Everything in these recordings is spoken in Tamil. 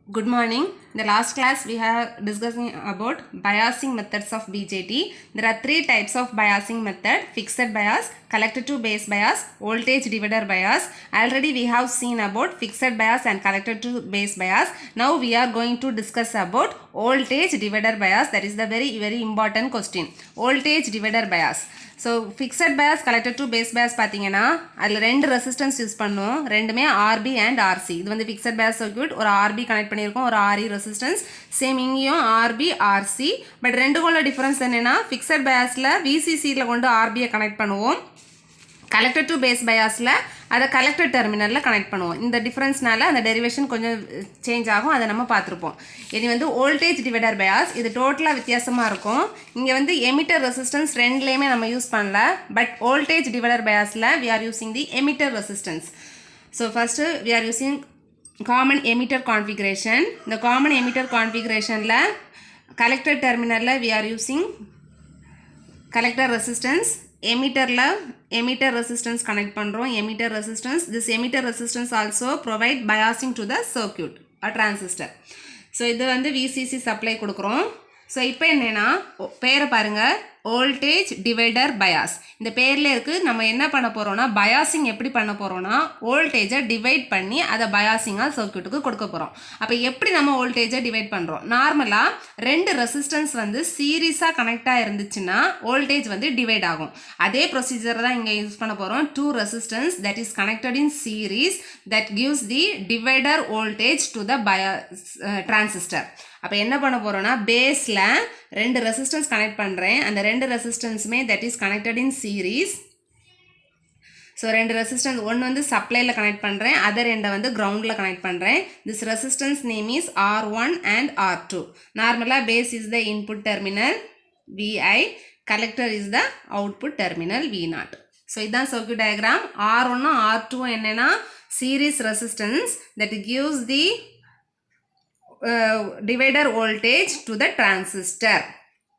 Good morning. In the last class we have discussing about biasing methods of BJT. There are three types of biasing method: fixed bias, collector to base bias, voltage divider bias. Already we have seen about fixed bias and collector to base bias. Now we are going to discuss about voltage divider bias. That is the very important question. Voltage divider bias. So fixed bias collector to base bias பார்த்தீங்கன்னா அதில் ரெண்டு ரெசிஸ்டன்ஸ் யூஸ் பண்ணுவோம், ரெண்டுமே ஆர்பி அண்ட் ஆர்சி. இது வந்து ஃபிக்ஸட் பயாஸ் சர்க்யூட், ஒரு ஆர்பி கனெக்ட் பண்ணியிருக்கோம், ஒரு ஆர்இ ரெசிஸ்டன்ஸ். சேம் இங்கேயும் ஆர்பி ஆர்சி. பட் ரெண்டுக்குள்ள டிஃப்ரென்ஸ் என்னென்னா, ஃபிக்ஸட் பயாஸில் விசிசியில் கொண்டு ஆர்பியை கனெக்ட் பண்ணுவோம், கலெக்டர் டு பேஸ் பயாஸில் அதை கலெக்டர் டெர்மினலில் கனெக்ட் பண்ணுவோம். இந்த டிஃப்ரென்ஸ்னால அந்த டெரிவேஷன் கொஞ்சம் சேஞ்ச் ஆகும், அதை நம்ம பார்த்துருப்போம். இது வந்து வோல்டேஜ் டிவைடர் பயாஸ். இது டோட்டலாக வித்தியாசமாக இருக்கும். இங்கே வந்து எமிட்டர் ரெசிஸ்டன்ஸ் ரெண்டுலேயுமே நம்ம யூஸ் பண்ணல. பட் வோல்டேஜ் டிவைடர் பயாஸில் we are using the emitter resistance. So first we are using common emitter configuration. இந்த காமன் எமிட்டர் கான்ஃபிகரேஷனில் கலெக்டர் டெர்மினலில் we are using collector resistance. emitter resistance connect பண்றோம். emitter resistance, this emitter resistance also provide biasing to the circuit or transistor. so இது வந்து VCC supply கொடுக்கிறோம். so இப்போ என்னன்னா பேரை பாருங்க, வோல்டேஜ் டிவைடர் பயாஸ். இந்த பேர்ல இருக்கு. நம்ம என்ன பண்ண போறோம்னா, பயாசிங் எப்படி பண்ண போறோம்னா, வோல்டேஜை டிவைட் பண்ணி அதை பயாசிங்காக சர்க்யூட்டுக்கு கொடுக்க போறோம். அப்போ எப்படி நம்ம வோல்டேஜை டிவைட் பண்றோம்? நார்மலா ரெண்டு ரெசிஸ்டன்ஸ் வந்து சீரீஸா கனெக்டா இருந்துச்சுன்னா வோல்டேஜ் வந்து டிவைட் ஆகும். அதே ப்ரொசீஜர் தான் இங்க யூஸ் பண்ண போறோம். Two resistance that is connected in series that gives the divider voltage to the transistor. அப்போ என்ன பண்ண போறோம்னா, பேஸ்ல ரெண்டு ரெசிஸ்டன்ஸ் கனெக்ட் பண்றேன். அந்த ரெண்டு ரெசிஸ்டன்ஸுமே that is connected in series. So ரெண்டு ரெசிஸ்டன்ஸ் ஒன்று வந்து சப்ளையில் கனெக்ட் பண்ணுறேன், அதர் ரெண்டை வந்து கிரவுண்டில் கனெக்ட் பண்ணுறேன். This resistance name is R1 and R2. நார்மலாக base is the input terminal VI, collector is the output terminal V0. So இதுதான் சர்க்யூட் டயக்ராம். R1 R2 என்னன்னா series resistance that gives the divider voltage to the transistor.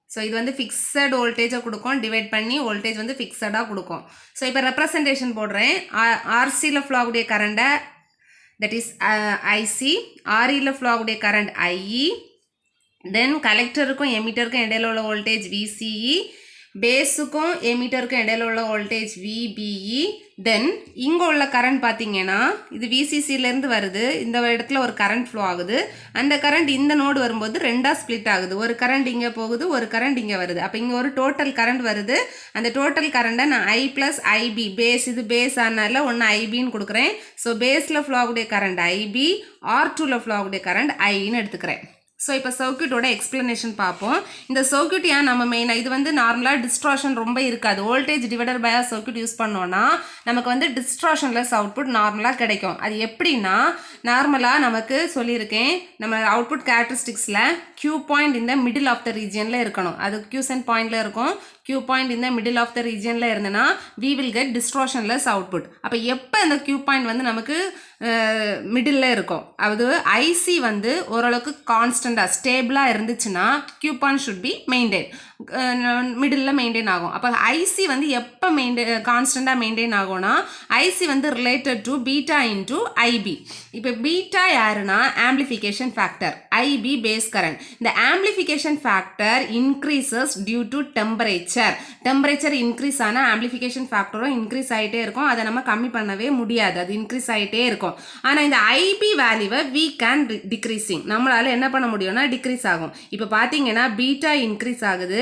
So இது வந்து ஃபிக்ஸட் வோல்டேஜை கொடுக்கும், டிவைட் பண்ணி வோல்டேஜ் வந்து ஃபிக்ஸடாக கொடுக்கும். ஸோ இப்போ ரெப்ரசன்டேஷன் போடுறேன். ஆர்சியில் ஃப்ளோ ஆகக்கூடிய கரண்ட்டை தட் இஸ் ஐசி, ஆர்இயில் ஃப்ளோ ஆகக்கூடிய கரண்ட் ஐஇ, தென் கலெக்டருக்கும் எமிட்டருக்கும் இடையில உள்ள வோல்டேஜ் விசிஇ, பேஸுக்கும் எமிட்டருக்கும் இடையில உள்ள வோல்டேஜ் விபிஇ. தென் இங்கே உள்ள கரண்ட் பார்த்தீங்கன்னா இது விசிசிலேருந்து வருது. இந்த இடத்துல ஒரு கரண்ட் ஃப்ளோ ஆகுது. அந்த கரண்ட் இந்த நோடு வரும்போது ரெண்டாக ஸ்ப்ளிட் ஆகுது. ஒரு கரண்ட் இங்கே போகுது, ஒரு கரண்ட் இங்கே வருது. அப்போ இங்கே ஒரு டோட்டல் கரண்ட் வருது. அந்த டோட்டல் கரண்ட்டை நான் I + IB, பேஸ் இது பேஸ் ஆனால ஒன்று ஐபின்னு கொடுக்குறேன். ஸோ பேஸில் ஃப்ளோ ஆகக்கூடிய கரண்ட் ஐபி, R2ல் ஃப்ளோ ஆகக்கூடிய கரண்ட் ஐன்னு எடுத்துக்கிறேன். ஸோ இப்போ சர்க்யூட்டோட எக்ஸ்பிளனேஷன் பார்ப்போம். இந்த சர்க்யூட் ஏன் நம்ம மெயினாக, இது வந்து நார்மலாக டிஸ்ட்ராக்ஷன் ரொம்ப இருக்காது. Voltage divider bias circuit use பண்ணோன்னா நமக்கு வந்து டிஸ்ட்ராக்ஷன்லெஸ் அவுட்புட் நார்மலாக கிடைக்கும். அது எப்படின்னா, நார்மலாக நமக்கு சொல்லியிருக்கேன், நம்ம அவுட்புட் கேரக்டரிஸ்டிக்ஸில் Q பாயிண்ட் இந்த மிடில் ஆஃப் த ரீஜியனில் இருக்கணும். அது Qசென்ட் பாயிண்டில் இருக்கும். Q பாயிண்ட் இந்த மிடில் ஆஃப் த ரீஜியனில் இருந்ததுன்னா we will get டிஸ்ட்ராக்ஷன்லெஸ் அவுட்புட். அப்போ எப்போ இந்த Q பாயிண்ட் வந்து நமக்கு மிடில் இருக்கும், அது ஐசி வந்து ஓரளவுக்கு கான்ஸ்டண்டாக ஸ்டேபிளாக இருந்துச்சுன்னா Q point should be maintain, middle maintain ஆகும். அப்போ ஐசி வந்து எப்போ கான்ஸ்டண்டாக மெயின்டைன் ஆகும்னா, ஐசி வந்து related to beta into IB. இப்போ பீட்டா யாருன்னா amplification factor, IB base current. இந்த amplification factor increases due to temperature increase ஆனால் ஆம்பிளிஃபிகேஷன் ஃபேக்டரும் இன்க்ரீஸ் ஆகிட்டே இருக்கும். அதை நம்ம கம்மி பண்ணவே முடியாது, அது இன்க்ரீஸ் ஆகிட்டே இருக்கும். ஆனால் இந்த ஐபி வேல்யூவை we can டிக்ரீசிங், நம்மளால என்ன பண்ண முடியும்னா டிக்ரீஸ் ஆகும். இப்போ பார்த்தீங்கன்னா பீட்டா இன்க்ரீஸ் ஆகுது,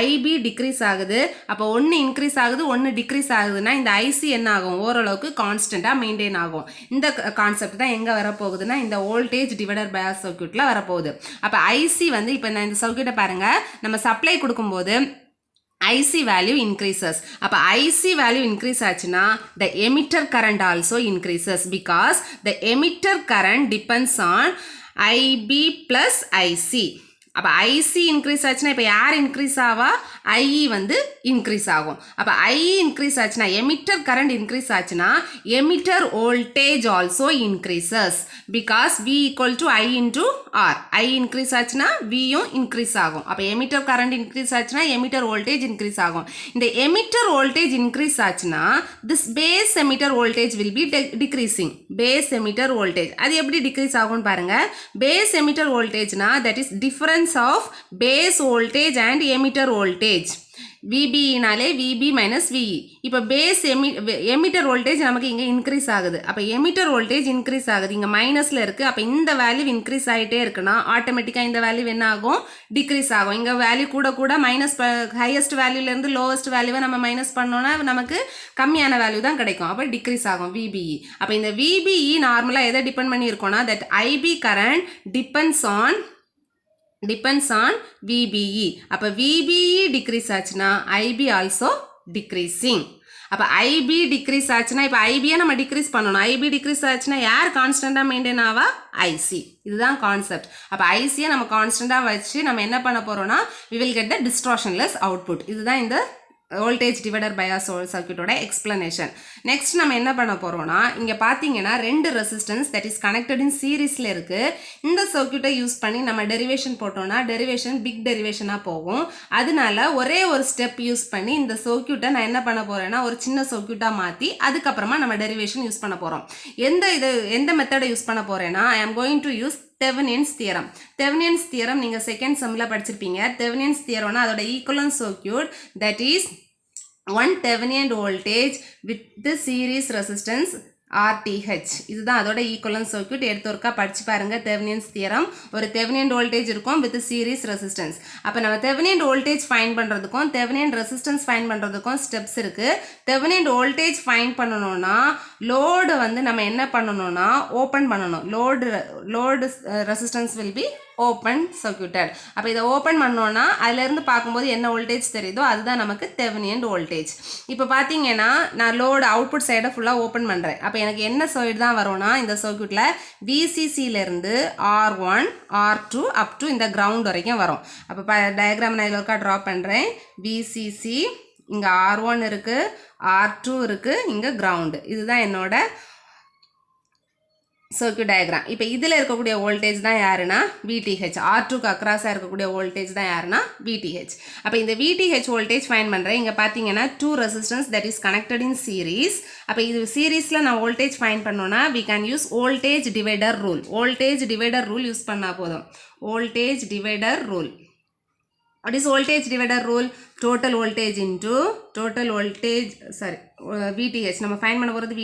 ஐபி டிக்ரீஸ் ஆகுது. அப்போ ஒன்று இன்க்ரீஸ் ஆகுது, ஒன்று டிக்ரீஸ் ஆகுதுன்னா இந்த ஐசி என்ன ஆகும், ஓரளவுக்கு கான்ஸ்டண்ட்டாக மெயின்டைன் ஆகும். இந்த கான்செப்ட் தான் எங்கே வரப்போகுதுன்னா இந்த வோல்டேஜ் டிவைடர் பயாஸ் சர்க்யூட்டில் வரப்போகுது. அப்போ ஐசி வந்து இப்போ நான் இந்த சர்க்யூட்டை பாருங்கள், நம்ம சப்ளை கொடுக்கும்போது IC value increases. அப்போ IC value increase ஆச்சுன்னா the emitter current also increases because the emitter current depends on IB plus IC. அப்போ ஐசி இன்க்ரீஸ் ஆச்சுன்னா இப்போ யார் இன்க்ரீஸ் ஆவா ஐஇ வந்து இன்க்ரீஸ் ஆகும் அப்போ ஐஇ இன்க்ரீஸ் ஆச்சுன்னா எமிட்டர் கரண்ட் இன்க்ரீஸ் ஆச்சுன்னா emitter voltage also increases because V equal to I into R I increase ஆச்சுன்னா வியும் இன்க்ரீஸ் ஆகும் அப்போ எமிட்டர் கரண்ட் இன்க்ரீஸ் ஆச்சுன்னா எமிட்டர் வோல்டேஜ் இன்க்ரீஸ் ஆகும் இந்த எமிட்டர் வோல்டேஜ் இன்க்ரீஸ் ஆச்சுன்னா this base emitter voltage will be decreasing base emitter voltage அது எப்படி டிக்ரீஸ் ஆகும்னு பாருங்க பேஸ் எமிட்டர் வோல்டேஜ்னா that is difference of base voltage and emitter voltage VB நாலே VB minus VE இப்போ பேஸ் எமிட்டர் வோல்டேஜ் நமக்கு இங்கே இன்க்ரீஸ் ஆகுது அப்போ எமிட்டர் வோல்டேஜ் இன்க்ரீஸ் ஆகுது இங்கே மைனஸில் இருக்குது அப்போ இந்த வேல்யூ இன்க்ரீஸ் ஆகிட்டே இருக்குன்னா ஆட்டோமேட்டிக்காக இந்த வேல்யூ என்ன ஆகும் டிக்ரீஸ் ஆகும் இங்கே வேல்யூ கூட கூட மைனஸ் ஹையஸ்ட் வேல்யூலேருந்து லோவஸ்ட் வேல்யூவை நம்ம மைனஸ் பண்ணோன்னா நமக்கு கம்மியான வேல்யூ தான் கிடைக்கும் அப்போ டிக்ரீஸ் ஆகும் VBE அப்போ இந்த VBE நார்மலாக எதை டிபெண்ட் பண்ணி இருக்கோன்னா that IB current depends on VBE அப்போ VBE decrease ஆச்சுன்னா IB also decreasing அப்போ IB decrease ஆச்சுன்னா இப்போ IBயை நம்ம decrease பண்ணணும் IB decrease ஆச்சுன்னா யார் கான்ஸ்டண்ட்டாக மெயின்டைன் ஆவா IC இதுதான் கான்செப்ட் அப்போ ஐசியை நம்ம கான்ஸ்டண்ட்டாக வச்சு நம்ம என்ன பண்ண போகிறோம்னா we will get the distortionless output இதுதான் இந்த voltage divider bias circuit ஓட explanation next நம்ம என்ன பண்ண போறோம்னா இங்க பாத்தீங்கன்னா ரெண்டு resistance that is connected in seriesல இருக்கு இந்த circuit யூஸ் பண்ணி நம்ம derivation போட்டோம்னா derivation big derivation போகும் அதனால ஒரே ஒரு ஸ்டெப் யூஸ் பண்ணி இந்த circuit நான் என்ன பண்ண போறேன்னா ஒரு சின்ன circuit மாத்தி அதுக்கு அப்புறமா நம்ம derivation யூஸ் பண்ண போறோம் எந்த மெத்தட் யூஸ் பண்ண போறேன்னா I am going to use Thevenin's theorem. Thevenin's theorem நீங்க செகண்ட் செம்ல படிச்சிருப்பீங்க Thevenin's theorem அதோட equivalent circuit that is one Thevenin voltage with the series resistance RTH இதுதான் அதோட ஈக்குவலன்ட் சர்க்யூட் எடுத்து ஒருக்கா படிச்சு பாருங்க Thevenin's theorem ஒரு Thevenin voltage இருக்கும் with series resistance அப்ப நம்ம Thevenin voltage ஃபைண்ட் பண்றதுக்கும் Thevenin resistance ஃபைண்ட் பண்றதுக்கும் ஸ்டெப்ஸ் இருக்கு Thevenin voltage ஃபைண்ட் பண்ணனும்னா லோட் வந்து நம்ம என்ன பண்ணனும்னா ஓபன் பண்ணனும் load resistance will be open circuited அப்ப இத ஓபன் பண்ணோம்னா அதில இருந்து பாக்கும்போது என்ன வோல்டேஜ் தெரியுதோ அதுதான் நமக்கு Thevenin voltage இப்போ பாத்தீங்கன்னா நான் லோட் அவுட்புட் சைட ஃபுல்லா ஓபன் பண்றேன் அப்ப எனக்கு என்ன சைடு தான் வரும்னா இந்த சர்க்யூட்ல VCC ல இருந்து R1 R2 up to இந்த கிரவுண்ட் வரைக்கும் வரும் அப்ப டயகிராம் நான் இதோட டிரா பண்றேன் VCC இங்க R1 இருக்கு R2 இருக்கு இங்க கிரவுண்ட் இதுதான் என்னோட circuit diagram இப்போ இதில் இருக்கக்கூடிய voltage தான் யாருன்னா VTH R2க்கு அக்ராஸாக இருக்கக்கூடிய voltage தான் யாருன்னா VTH அப்போ இந்த VTH voltage ஃபைண்ட் பண்ணுறேன் இங்கே பார்த்தீங்கன்னா 2 resistance that is connected in series அப்போ இது சீரீஸில் நான் voltage ஃபைண்ட் பண்ணோன்னா we can use voltage divider rule use பண்ணால் போதும் voltage divider rule what is voltage divider rule total voltage into VTH நம்ம ஃபைண்ட் பண்ண போறது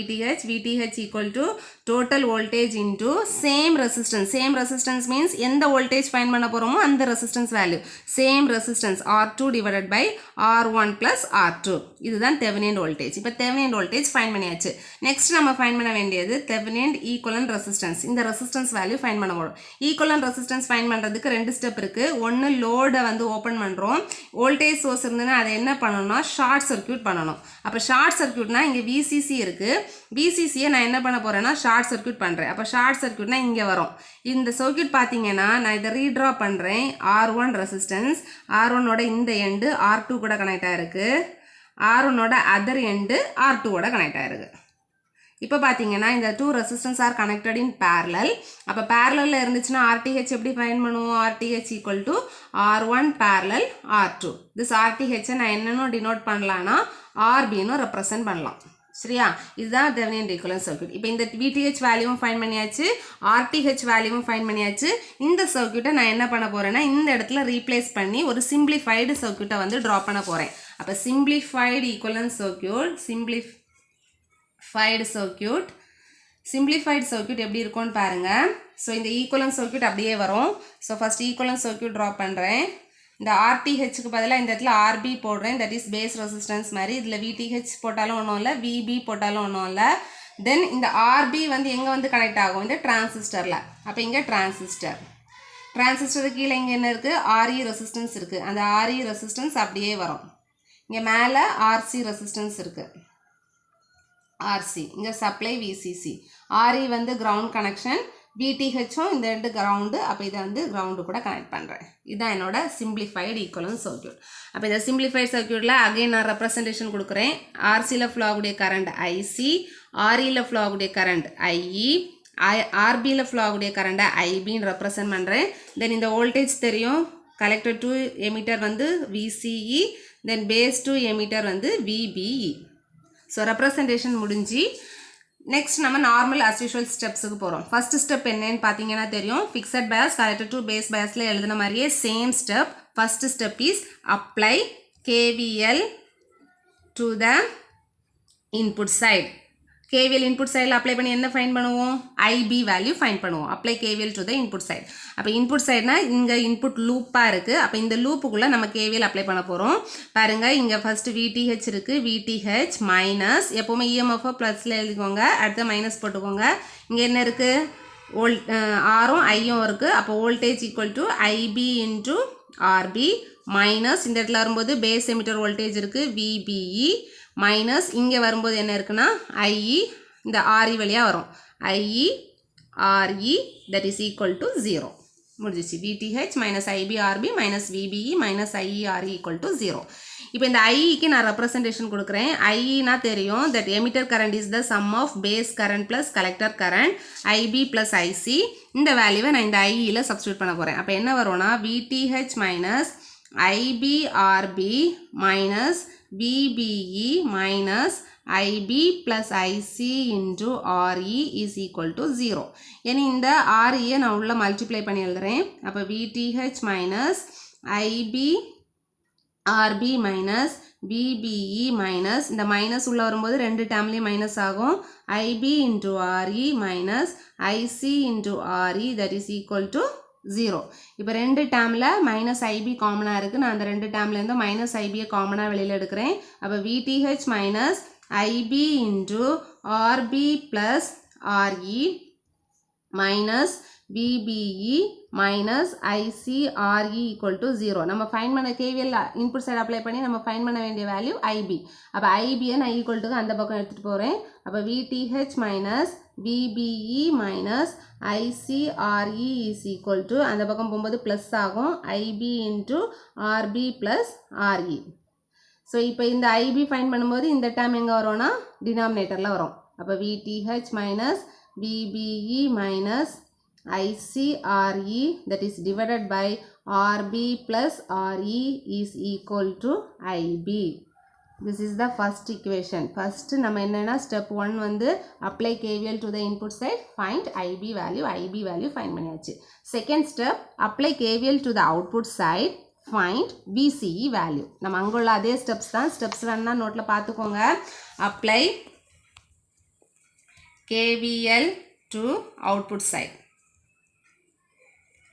VTH equal to total voltage into same resistance means எந்த voltage ஃபைண்ட் பண்ண போறோமோ அந்த resistance value same resistance R2 divided by R1 plus R2 இதுதான் Thevenin voltage இப்போ Thevenin voltage ஃபைண்ட் பண்ணியாச்சு next நம்ம ஃபைண்ட் பண்ண வேண்டியது Thevenin equivalent resistance இந்த resistance value ஃபைண்ட் பண்ண போறோம் equivalent resistance ஃபைண்ட் பண்றதுக்கு ரெண்டு ஸ்டெப் இருக்கு ஒன்னு லோட வந்து ஓபன் பண்றோம் voltage source இருந்தனா அதை என்ன பண்ணனும்னா ஷார்ட் சர்க்யூட் பண்ணனும் அப்ப ஷார்ட் சர்க்யூட்னா இங்க VCC இருக்கு VCC நான் என்ன பண்ண போறேன்னா ஷார்ட் சர்க்யூட் பண்றேன் அப்ப ஷார்ட் சர்க்யூட்னா இங்க வரும் இந்த சர்க்யூட் பாத்தீங்கன்னா நான் இத ரீட்ரா பண்றேன் R1 ரெசிஸ்டன்ஸ் R1 ஓட இந்த எண்ட் R2 கூட கனெக்ட் ஆயிருக்கு R1 ஓட அதர் எண்ட் R2 ஓட கனெக்ட் ஆயிருக்கு இப்போ பாத்தீங்கன்னா இந்த two resistance are connected in parallel அப்ப parallelல இருந்துச்சுனா RTH எப்படி ஃபைண்ட் பண்ணுவோம் RTH equal to R1 parallel R2 this RTH நான் என்னன்னு டினோட் பண்ணலாம்னா RB ன்னு ரெப்ரசன்ட் பண்ணலாம் சரியா இதுதான் Thevenin equivalent circuit இப்போ இந்த VTH வேல்யூவும் ஃபைண்ட் பண்ணியாச்சு RTH வேல்யூவும் ஃபைண்ட் பண்ணியாச்சு இந்த சர்க்யூட்டை நான் என்ன பண்ண போறேன்னா இந்த இடத்துல ரீப்ளேஸ் பண்ணி ஒரு simplified சர்க்யூட்டை வந்து டிரா பண்ண போறேன் அப்ப simplified equivalent simplified circuit எப்படி இருக்கும்னு பாருங்க சோ இந்த equivalent circuit அப்படியே வரும் so first equivalent circuit draw பண்றேன் இந்த RTH க்கு பதிலா இந்த இடத்துல RB போடுறேன் that is base resistance மாதிரி இதுல VTH போட்டாலும் ஒண்ணும் இல்ல VB போட்டாலும் ஒண்ணும் இல்ல then இந்த RB வந்து எங்க வந்து கனெக்ட் ஆகும் இந்த டிரான்சிஸ்டர்ல அப்ப இங்க டிரான்சிஸ்டருக்கு கீழ இங்க என்ன இருக்கு RE ரெசிஸ்டன்ஸ் இருக்கு அந்த RE ரெசிஸ்டன்ஸ் அப்படியே வரும் இங்க மேல RC ரெசிஸ்டன்ஸ் இருக்கு RC இங்க சப்ளை VCC RE வந்து கிரவுண்ட் கனெக்ஷன் VTHும் இந்த ரெண்டு கிரவுண்டு, அப்போ இதை வந்து கிரவுண்டு கூட கனெக்ட் பண்ணுறேன். இதுதான் என்னோட சிம்பிளிஃபைடு ஈக்குவலன்ட் சர்க்யூட். அப்போ இந்த சிம்பிளிஃபைடு சர்க்யூட்டில் அகைன் நான் ரெப்ரசன்டேஷன் கொடுக்குறேன். RCயில் ஃப்ளோ ஆகக்கூடிய கரண்ட் IC, REயில் ஃப்ளோ ஆகக்கூடிய கரண்ட் IE, RBயில் ஃப்ளோ ஆகக்கூடிய கரண்ட்டை IBன்னு ரெப்ரசன்ட் பண்ணுறேன். தென் இந்த வோல்டேஜ் தெரியும், கலெக்டர் டு எமிட்டர் வந்து VCE, then base to emitter வந்து VBE. ஸோ ரெப்ரசன்டேஷன் முடிஞ்சு நெக்ஸ்ட் நம்ம நார்மல் as usual ஸ்டெப்ஸுக்கு போகிறோம். ஃபர்ஸ்ட் ஸ்டெப் என்னன்னு பார்த்தீங்கன்னா தெரியும், fixed bias collector to base பயாஸில் எழுதின மாதிரியே same step. First step is apply KVL to the input side. KVL input சைடில் அப்ளை பண்ணி என்ன ஃபைன் பண்ணுவோம், IB வேல்யூ ஃபைன் பண்ணுவோம். Apply KVL to the input side. அப்போ இன்புட் சைட்னா இங்கே இன்புட் லூப்பாக இருக்குது. அப்போ இந்த லூப்புக்குள்ளே நம்ம KVL அப்ளை பண்ண போகிறோம். பாருங்கள், இங்கே ஃபஸ்ட்டு VTH இருக்குது. VTH மைனஸ், எப்போவுமே EMF ப்ளஸில் எழுதிக்கோங்க, அடுத்த மைனஸ் போட்டுக்கோங்க. இங்கே என்ன இருக்குது, ஆரும் ஐயும் இருக்குது. அப்போ voltage equal to IB into RB minus, இந்த இடத்துல வரும்போது பேஸ் எமிட்டர் வோல்டேஜ் இருக்குது VBE மைனஸ், இங்கே வரும்போது என்ன இருக்குன்னா IE, இந்த RE வழியாக வரும் IE RE that is equal to 0. முடிஞ்சிச்சு. VTH minus IB RB minus VBE minus IE RE equal to 0. இப்போ இந்த IEக்கு நான் ரெப்ரசன்டேஷன் கொடுக்குறேன். IEனா தெரியும், that emitter current is the sum of base current plus collector current IB plus IC. இந்த வேல்யூவை நான் இந்த IEயில் சப்ஸ்டியூட் பண்ண போகிறேன். அப்போ என்ன வரும்னா VTH minus IB RB minus VBE minus IB plus IC into RE is equal to 0. Any இந்த RE நான் உள்ள மல்டிப்ளை பண்ணி எழுதுறேன். அப்போ VTH minus IB RB minus VBE minus, இந்த மைனஸ் உள்ள வரும்போது ரெண்டு டேர்ம்லேயும் மைனஸ் ஆகும், IB into RE minus IC into RE that is equal to 0. இப்போ ரெண்டு டேர்மில் மைனஸ் ஐபி காமனாக இருக்குது. நான் அந்த ரெண்டு டேர்ம்லேருந்து மைனஸ் ஐபியை காமனாக வெளியில் எடுக்கிறேன். அப்போ VTH minus IB into RB plus RE minus VBE minus ICRE equal to 0. நம்ம ஃபைன் பண்ண KVL இன்புட் சைடு அப்ளை பண்ணி நம்ம ஃபைன் பண்ண வேண்டிய வேல்யூ IB. அப்போ IBயை நான் ஈக்குவல் டு அந்த பக்கம் எடுத்துகிட்டு போகிறேன். அப்போ VTH minus VBE minus ICRE is equal to, அந்த பக்கம் போகும்போது ப்ளஸ் ஆகும், IB into RB plus RE. So இப்போ இந்த IB ஃபைன் பண்ணும்போது இந்த டேர்ம் எங்கே வரும்னா டினாமினேட்டரில் வரும். அப்போ VTH minus VBE minus ICRE that is divided by RB plus RE is equal to IB. This is the first equation. First நம்ம என்னன்னா step 1 வந்து apply KVL to the input side, find IB value find பண்ணியாச்சு. Second step, apply KVL to the output side, find VCE value. நம்ம அங்குள்ள அதே steps தான், steps வேணா நோட்ல பார்த்துக்கோங்க. Apply KVL to output side.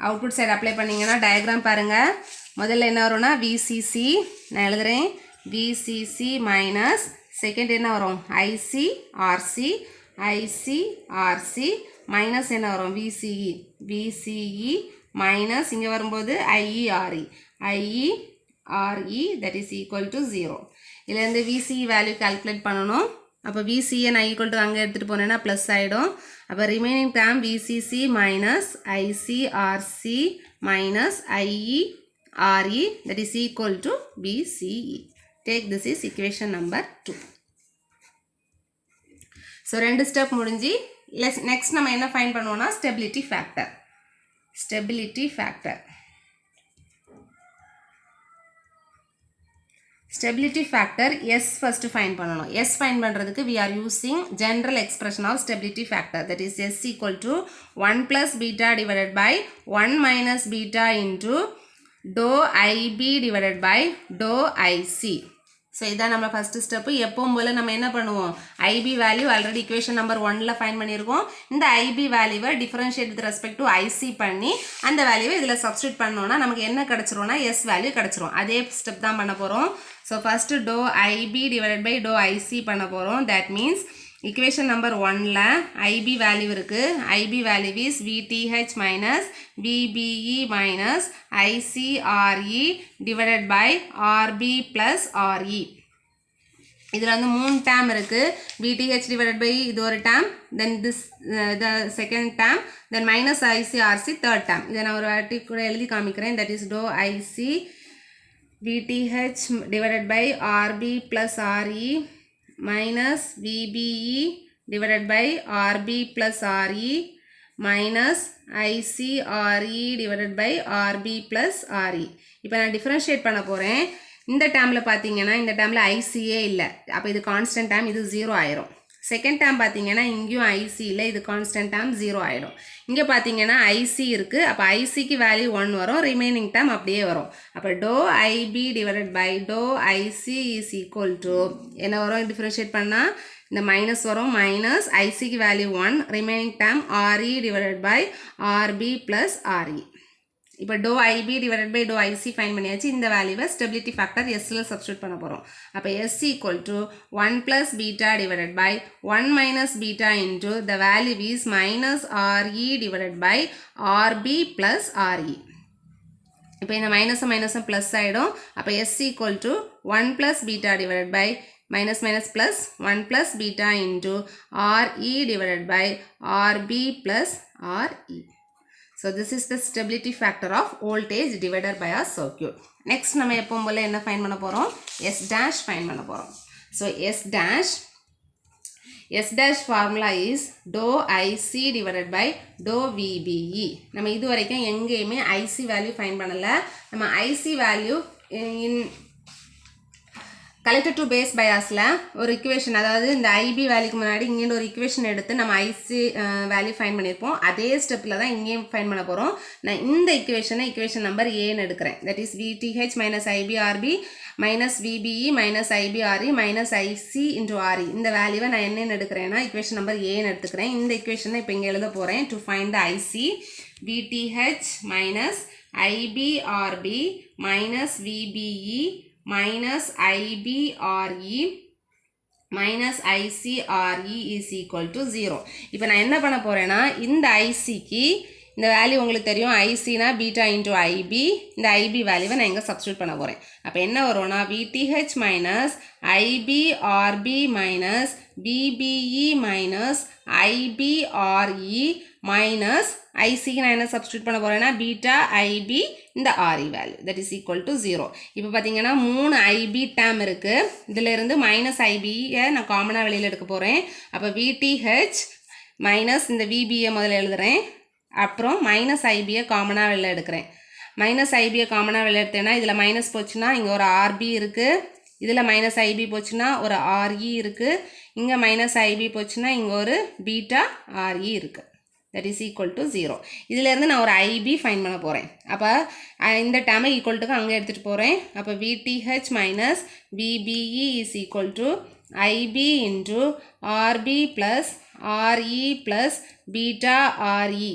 output side apply பண்ணிங்கன்னா டயக்ராம் பாருங்கள். முதல்ல என்ன வரும்னா VCC நான் எழுதுகிறேன், VCC மைனஸ் செகண்ட் என்ன வரும் ICRC மைனஸ் என்ன வரும் VCE மைனஸ் இங்கே வரும்போது IERE that is equal to 0. இதிலேருந்து VCE வேல்யூ கால்குலேட் பண்ணணும். அப்போ VCE நான் ஈக்குவல் டு அங்கே எடுத்துகிட்டு போனேன்னா ப்ளஸ் ஆகிடும். அப்போ remaining term VCC minus ICRC minus IERE that is equal to VCE. Take this is equation number 2. So ரெண்டு ஸ்டெப் முடிஞ்சு நெக்ஸ்ட் நம்ம என்ன ஃபைன் பண்ணுவோம்னா stability factor. Stability factor S first find பண்ணணும். S find பண்ணுறதுக்கு we are using general expression of stability factor, that is S equal to 1 plus beta divided by 1 minus beta into dou IB divided by dou IC. So இதான் நம்ம ஃபஸ்ட்டு ஸ்டெப்பு. எப்பவும் போல் நம்ம என்ன பண்ணுவோம், IB value already equation number 1ல் ஃபைன் பண்ணியிருக்கோம். இந்த IB வேல்யூவை differentiate with respect to IC பண்ணி அந்த வேல்யூவை இதில் சப்ஸ்டியூட் பண்ணோன்னா நமக்கு என்ன கிடச்சிரும்னா S வேல்யூ கிடச்சிரும். அதே ஸ்டெப் தான் பண்ண போகிறோம். So first dou IB divided by dou IC பண்ண போகிறோம். That means equation number 1ல IB value இருக்குது. IB value is VTH minus VBE minus ICRE divided by RB plus RE. இதில் வந்து 3 டேம் இருக்குது. VTH divided by இது ஒரு dam, then this the second term, then minus ICRC third term. இதை நான் ஒரு வாட்டி கூட எழுதி காமிக்கிறேன். that is dou IC VTH divided by RB plus RE minus VBE divided by RB plus RE minus ICRE divided by RB plus RE. இப்போ நான் டிஃபரன்ஷியேட் பண்ண போகிறேன். இந்த டேர்மில் பார்த்தீங்கன்னா இந்த டேர்மில் ஐசியே இல்லை, அப்போ இது கான்ஸ்டன்ட் டேர்ம், இது 0 ஆயிரும். செகண்ட் டேர்ம் பார்த்தீங்கன்னா இங்கேயும் ஐசி இல்லை, இது கான்ஸ்டன்ட் டேர்ம் 0 ஆயிடும். இங்கே பார்த்தீங்கன்னா ஐசி இருக்குது, அப்போ ஐசிக்கு வேல்யூ 1 வரும், ரிமைனிங் டேர்ம் அப்படியே வரும். அப்போ டோ ஐபி டிவைடட் பை டோ ஐசி இஸ் ஈக்குவல் டு என்ன வரும்? டிஃபரன்ஷியேட் பண்ணால் இந்த மைனஸ் வரும், மைனஸ் ஐசிக்கு value 1, remaining term RE divided by RB plus RE. இப்போ டோ ஐபி டிவைடட் பை டோ ஐசி ஃபைன் பண்ணியாச்சு. இந்த வேல்யூவை ஸ்டெபிலிட்டி ஃபேக்டர் எஸ்ல சப்ஸ்டியூட் பண்ண போகிறோம். அப்போ S equal to 1 plus beta divided by 1 minus beta into the value is minus RE divided by RB plus RE. இப்போ இந்த மைனஸும் ப்ளஸ் ஆகிடும். அப்போ S equal to 1 plus beta divided by minus minus plus 1 plus beta into RE divided by RB plus RE. So this is the stability factor of voltage divider bias circuit. Next நம்ம எப்பவும் போல என்ன ஃபைண்ட் பண்ண போறோம்? S dash ஃபைண்ட் பண்ண போறோம். So S dash formula is dou IC divided by dou VBE. நம்ம இது வரைக்கும் எங்கேயுமே IC வேல்யூ ஃபைண்ட் பண்ணல. நம்ம IC value in collector to base பயாஸில் ஒரு இக்குவேஷன், அதாவது இந்த ஐபி வேல்யூக்கு முன்னாடி இங்கே ஒரு இக்குவேஷன் எடுத்து நம்ம ஐசி வேல்யூ ஃபைன் பண்ணியிருப்போம். அதே ஸ்டெப்பில் தான் இங்கேயும் ஃபைன் பண்ண போகிறோம். நான் இந்த இக்குவேஷன் நம்பர் ஏன்னு எடுக்கிறேன். That is VTH minus IBRB minus VBE minus IBRE minus IC into RE. இந்த வேல்யூவை நான் என்னென்னு எடுக்கிறேன்னா இக்குவேஷன் நம்பர் ஏன்னு எடுத்துக்கிறேன். இந்த இக்குவேஷனை இப்போ இங்கே எழுத போகிறேன். To find the IC VTH minus IBRB minus VBE minus IBRE minus ICRE is equal to 0. இப்போ நான் என்ன பண்ண போகிறேன்னா இந்த ஐசிக்கு இந்த வேல்யூ உங்களுக்கு தெரியும், ஐசினா பீட்டா இன்டூ ஐபி. இந்த ஐபி வேல்யூவை நான் இங்கே சப்ஸ்டியூட் பண்ண போகிறேன். அப்போ என்ன வரும்னா VTH minus IBRB minus VBE minus IBRE minus ஐசிக்கு நான் என்ன சப்ஸ்டியூட் பண்ண போகிறேன்னா பீட்டா ஐபி இந்த RE value that is equal to 0. இப்போ பார்த்தீங்கன்னா 3 ஐபி டேம் இருக்குது. இதிலிருந்து மைனஸ் ஐபியை நான் காமனாக வெளியில் எடுக்க போகிறேன். அப்போ VTH மைனஸ் இந்த VBயை முதல்ல எழுதுகிறேன். அப்புறம் மைனஸ் ஐபியை காமனாக வெளில எடுக்கிறேன். மைனஸ் ஐபியை காமனாக வெளில எடுத்தேன்னா இதில் மைனஸ் போச்சுன்னா இங்கே ஒரு ஆர்பி இருக்குது, இதில் மைனஸ் ஐபி போச்சுன்னா ஒரு RE இருக்குது, இங்கே மைனஸ் ஐபி போச்சுன்னா இங்கே ஒரு பீட்டா RE இருக்குது. That is equal to 0. இதிலேருந்து நான் ஒரு ஐபி ஃபைன் பண்ண போகிறேன். அப்போ இந்த டேமை ஈக்குவல்ட்டுக்கு அங்கே எடுத்துகிட்டு போகிறேன். அப்போ VTH minus VBE is equal to IB into RB plus RE plus beta RE.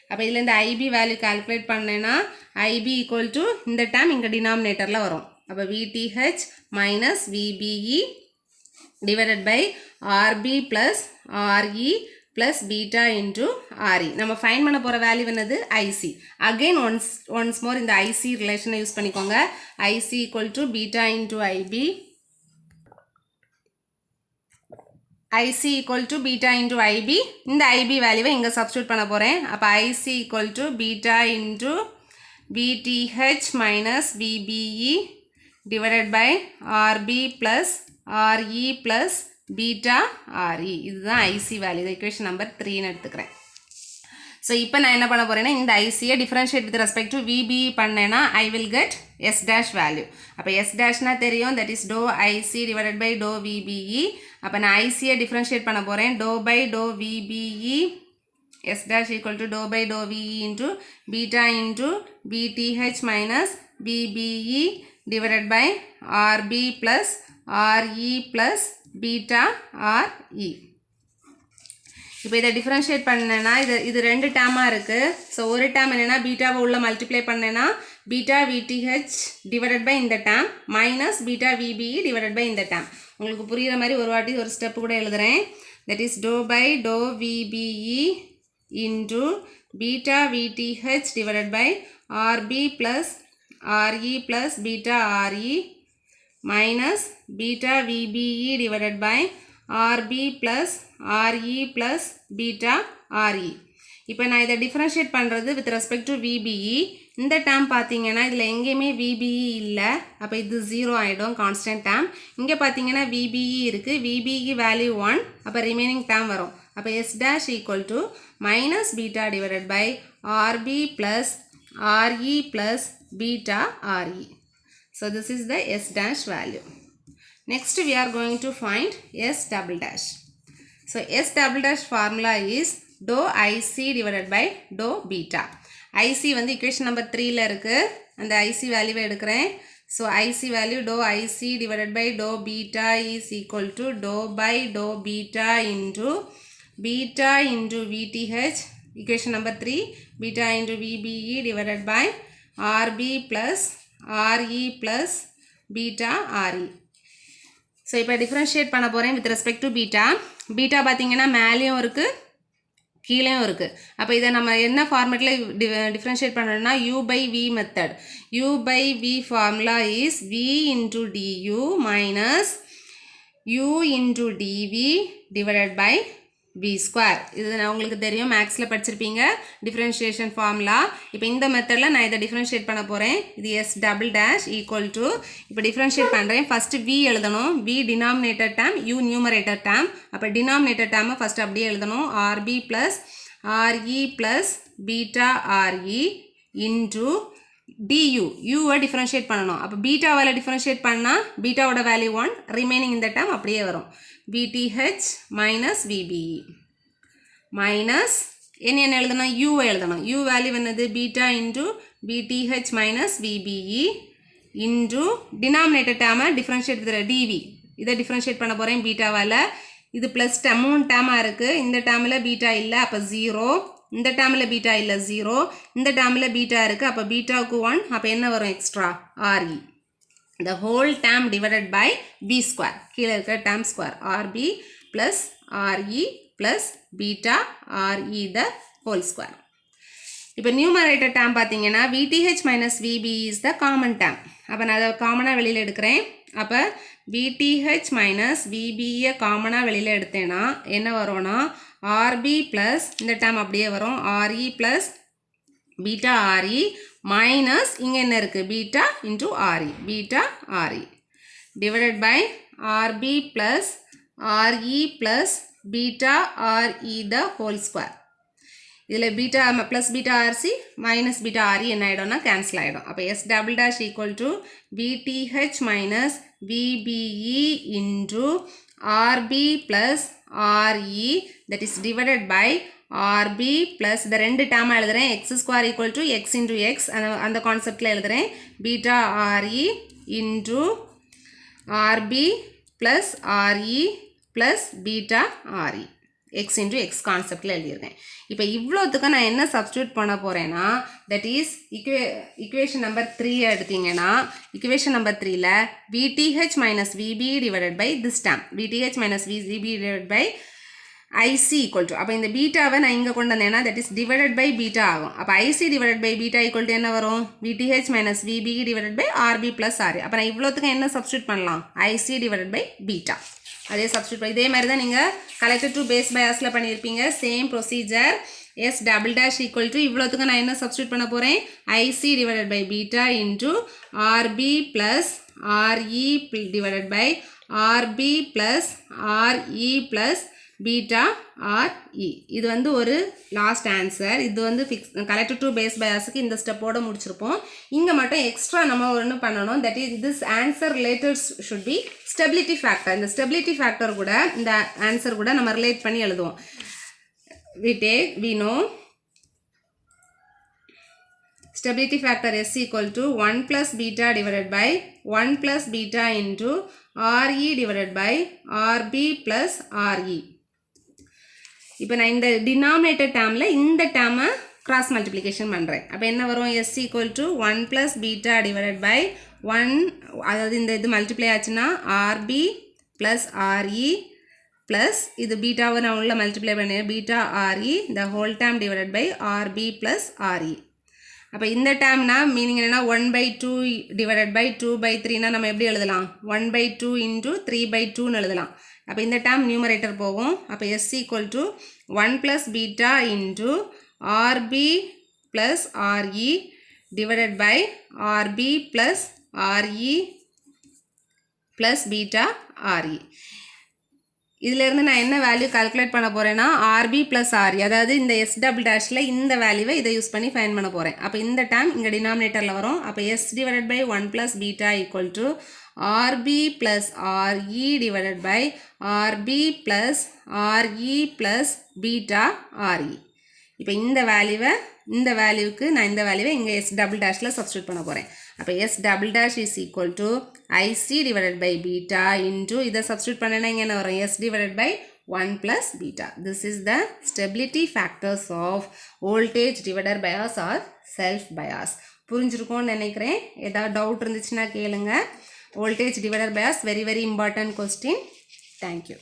அப்போ இதில் இந்த ஐபி வேல்யூ கால்குலேட் பண்ணேன்னா ஐபி ஈக்குவல் டு இந்த டேம் இங்கே டினாமினேட்டரில் வரும். அப்போ VTH minus VBE divided by RB plus RE plus beta into RE. நம்ம ஃபைன் பண்ண போகிற வேல்யூ என்னது? IC. அகெயின் ஒன்ஸ் மோர் இந்த IC ரிலேஷனை யூஸ் பண்ணிக்கோங்க. IC equal to beta into IB. IC equal to beta into IB. இந்த IB வேல்யூவை இங்கே சப்ஸ்டியூட் பண்ண போகிறேன். அப்போ IC equal to beta into VTH minus VBE divided by RB plus RE plus beta RE. இதுதான் ஐசி வேல்யூ. இது இக்குவேஷன் நம்பர் 3ன்னு எடுத்துக்கிறேன். ஸோ இப்போ நான் என்ன பண்ண போகிறேன்னா இந்த ஐசியை differentiate with respect to VBE பண்ணேன்னா I will get S dash value. அப்போ S dashனா தெரியும், that is do IC divided by to VBE. அப்போ நான் ஐசியை டிஃபரன்ஷியேட் பண்ண போகிறேன். Do by to VBE S dash equal to dou by dou VE into beta into VTH minus VBE divided by RB plus RE plus beta RE. இப்போ இதை டிஃபரன்ஷியேட் பண்ணேன்னா இது ரெண்டு டேமாக இருக்குது. ஸோ ஒரு டேம் என்னென்னா பீட்டாவை உள்ள மல்டிப்ளை பண்ணேன்னா பீட்டா VTH டிவைடட் பை இந்த term minus beta VBE divided by இந்த டேம். உங்களுக்கு புரிகிற மாதிரி ஒரு வாட்டி ஒரு ஸ்டெப் கூட எழுதுகிறேன். தட் இஸ் டோ by to VBE into beta VTH divided by RB plus RE plus beta RE minus beta VBE divided by RB plus RE plus beta RE. இப்போ நான் இதை differentiate பண்ணுறது with respect to VBE. இந்த term பார்த்தீங்கன்னா இதில் எங்கேயுமே VBE இல்லை, அப்போ இது 0 ஆகிடும் constant term. இங்கே பார்த்தீங்கன்னா VBE இருக்குது, VBE value 1, அப்போ remaining term வரும். அப்போ S dash equal to minus beta divided by RB plus RE plus beta RE. So this is the S dash value. Next we are going to find S double dash. So S double dash formula is dou IC divided by dou beta. IC வந்து equation number 3ல இருக்கு, அந்த IC value எடுக்கிறேன். So IC value dou IC divided by dou beta is equal to dou by dou beta into VTH, equation number 3, beta into VBE divided by RB plus RE plus beta RE. So இப்போ differentiate பண்ண போகிறேன் with respect to beta. beta பார்த்தீங்கன்னா மேலேயும் இருக்குது கீழேயும் இருக்குது. அப்போ இதை நம்ம என்ன ஃபார்மேட்டில் differentiate பண்ணணும்னா u by v method. u by v formula is v into du minus u into dv divided by v square. இது உங்களுக்கு தெரியும், மேக்ஸில் படிச்சிருப்பீங்க டிஃப்ரென்ஷியேஷன் ஃபார்முலா. இப்போ இந்த மெத்தடில் நான் இதை டிஃப்ரென்ஷியேட் பண்ண போகிறேன். இது s double dash equal to, இப்போ டிஃப்ரென்ஷியேட் பண்ணுறேன். ஃபஸ்ட்டு v எழுதணும், v denominator term, u numerator term. அப்போ டினாமினேட்டர் டேமை ஃபஸ்ட்டு அப்படியே எழுதணும், rb plus re plus beta re into du, uவை டிஃப்ரென்ஷியேட் பண்ணணும். அப்போ பீட்டாவால் டிஃப்ரென்ஷியேட் பண்ணால் பீட்டாவோட வேல்யூ 1, ரிமைனிங் இந்த டேம் அப்படியே வரும். VTH minus VBE minus என்ன எழுதணும், u எழுதணும். u வேல்யூ என்னது, beta into VTH minus VBE into denominator டேமை டிஃப்ரென்ஷியேட் dv, இதை டிஃப்ரென்ஷியேட் பண்ண போகிறேன் பீட்டாவால். இது ப்ளஸ் மூணு டேமாக இருக்குது, இந்த டேமில் பீட்டா இல்லை, அப்போ 0. இந்த டேமில் பீட்டா இல்லை 0, இந்த டேமில் பீட்டா இருக்குது, அப்போ பீட்டாவுக்கு 1, அப்போ என்ன வரும் extra RE. The whole term divided by v square, கீழே இருக்கிற term square, rb plus re plus beta re the whole square. இப்போ numerator term பார்த்தீங்கன்னா VTH minus VBE is the common term. அப்போ நான் அதை காமனாக வெளியில் எடுக்கிறேன். அப்போ VTH minus VBE காமனாக வெளியில் எடுத்தேன்னா என்ன வரும்னா RB plus இந்த term அப்படியே வரும், RE plus beta RE minus இங்கே என்ன இருக்குது, beta into RE, beta RE divided by RB plus RE plus beta RE the whole square. இதில் beta plus beta RC minus beta RE என்ன ஆகிடும்னா கேன்சல் ஆகிடும். அப்போ S double dash equal to VTH minus VBE into RB plus RE that is divided by RB plus இந்த ரெண்டு டேம் எழுதுறேன், x square equal to x into x, அந்த கான்செப்டில் எழுதுறேன், beta RE into RB plus RE plus beta RE, x into x கான்செப்டில் எழுதியிருக்கேன். இப்போ இவ்வளோத்துக்கு நான் என்ன சப்ஸ்டியூட் பண்ண போகிறேன்னா, தட் இஸ் இக்குவேஷன் நம்பர் 3 எடுத்தீங்கன்னா, இக்குவேஷன் நம்பர் 3ல் VTH minus VBE divided by this term, VTH minus VBE divided by IC equal to, அப்போ இந்த பீட்டாவை நான் இங்கே கொண்டு வந்தேன்னா that is divided by beta ஆகும். அப்போ IC divided by beta equal to என்ன வரும், VTH minus VBE divided by RB plus RE. அப்போ நான் இவ்வளோத்துக்கு என்ன சப்ஸ்டியூட் பண்ணலாம், IC divided by beta, அதே சப்ஸ்டியூட் பண்ணி இதே மாதிரி தான் நீங்கள் கலெக்டட் டு பேஸ் பயாஸில் பண்ணியிருப்பீங்க, same procedure. S double dash equal to இவ்வளோத்துக்கு நான் என்ன சப்ஸ்டியூட் பண்ண போகிறேன், IC divided by beta into RB plus RE divided by RB plus RE plus beta RE. இது வந்து ஒரு லாஸ்ட் ஆன்சர். இது வந்து கலெக்டட் டு பேஸ் பயாஸுக்கு இந்த ஸ்டெப்போட முடிச்சிருப்போம். இங்கே மட்டும் எக்ஸ்ட்ரா நம்ம ஒன்று பண்ணணும், that is this answer related should be stability factor. இந்த ஸ்டெபிலிட்டி ஃபேக்டர் கூட இந்த ஆன்சர் கூட நம்ம ரிலேட் பண்ணி எழுதுவோம். we know stability factor S equal to 1 plus beta divided by 1 plus beta into RE divided by RB plus RE. இப்போ நான் இந்த டினாமினேட்டர் டேர்மில் இந்த டேர்மை கிராஸ் மல்டிப்ளிகேஷன் பண்ணுறேன். அப்போ என்ன வரும், S equal to 1 plus beta divided by 1, அதாவது இந்த இது மல்டிப்ளை ஆச்சுன்னா RB plus RE plus இது பீட்டாவை நான் உள்ள மல்டிப்ளை பண்ணேன், beta RE the whole term divided by RB plus RE. அப்போ இந்த டேர்ம்னா மீனிங் என்னென்னா 1/2 டிவைடட் பை 2/3னா நம்ம எப்படி எழுதலாம் 1/2 இன்ட்டு 3/2ன்னு எழுதலாம். அப்போ இந்த டேர்ம் நியூமரேட்டர் போகும். அப்போ s equal to 1 plus beta into RB plus RE divided by RB plus RE plus beta RE. இதிலேருந்து நான் என்ன வேல்யூ கால்குலேட் பண்ண போகிறேன்னா ஆர்பி ப்ளஸ் ஆர்இ, அதாவது இந்த எஸ் டபுள் டேஷில் இந்த வேல்யூவை இதை யூஸ் பண்ணி ஃபைன் பண்ண போகிறேன். அப்போ இந்த டேர்ம் இங்கே டினாமினேட்டரில் வரும். அப்போ S divided by 1 plus beta equal to RB plus RE divided by RB plus RE plus beta RE. இப்போ இந்த வேல்யூவுக்கு நான் இந்த வேல்யூவை இங்கே எஸ் டபுள் டேஷில் சப்ஸ்டியூட் பண்ண போகிறேன். அப்போ S double dash is equal to IC divided by beta into இதை சப்ஸ்டியூட் பண்ணேன்னா இங்கே என்ன வரும் S divided by 1 plus beta. This is the stability factors of voltage divider bias or self bias. புரிஞ்சிருக்கும்னு நினைக்கிறேன். ஏதாவது டவுட் இருந்துச்சுன்னா கேளுங்க. Voltage divider bias very important question. Thank you.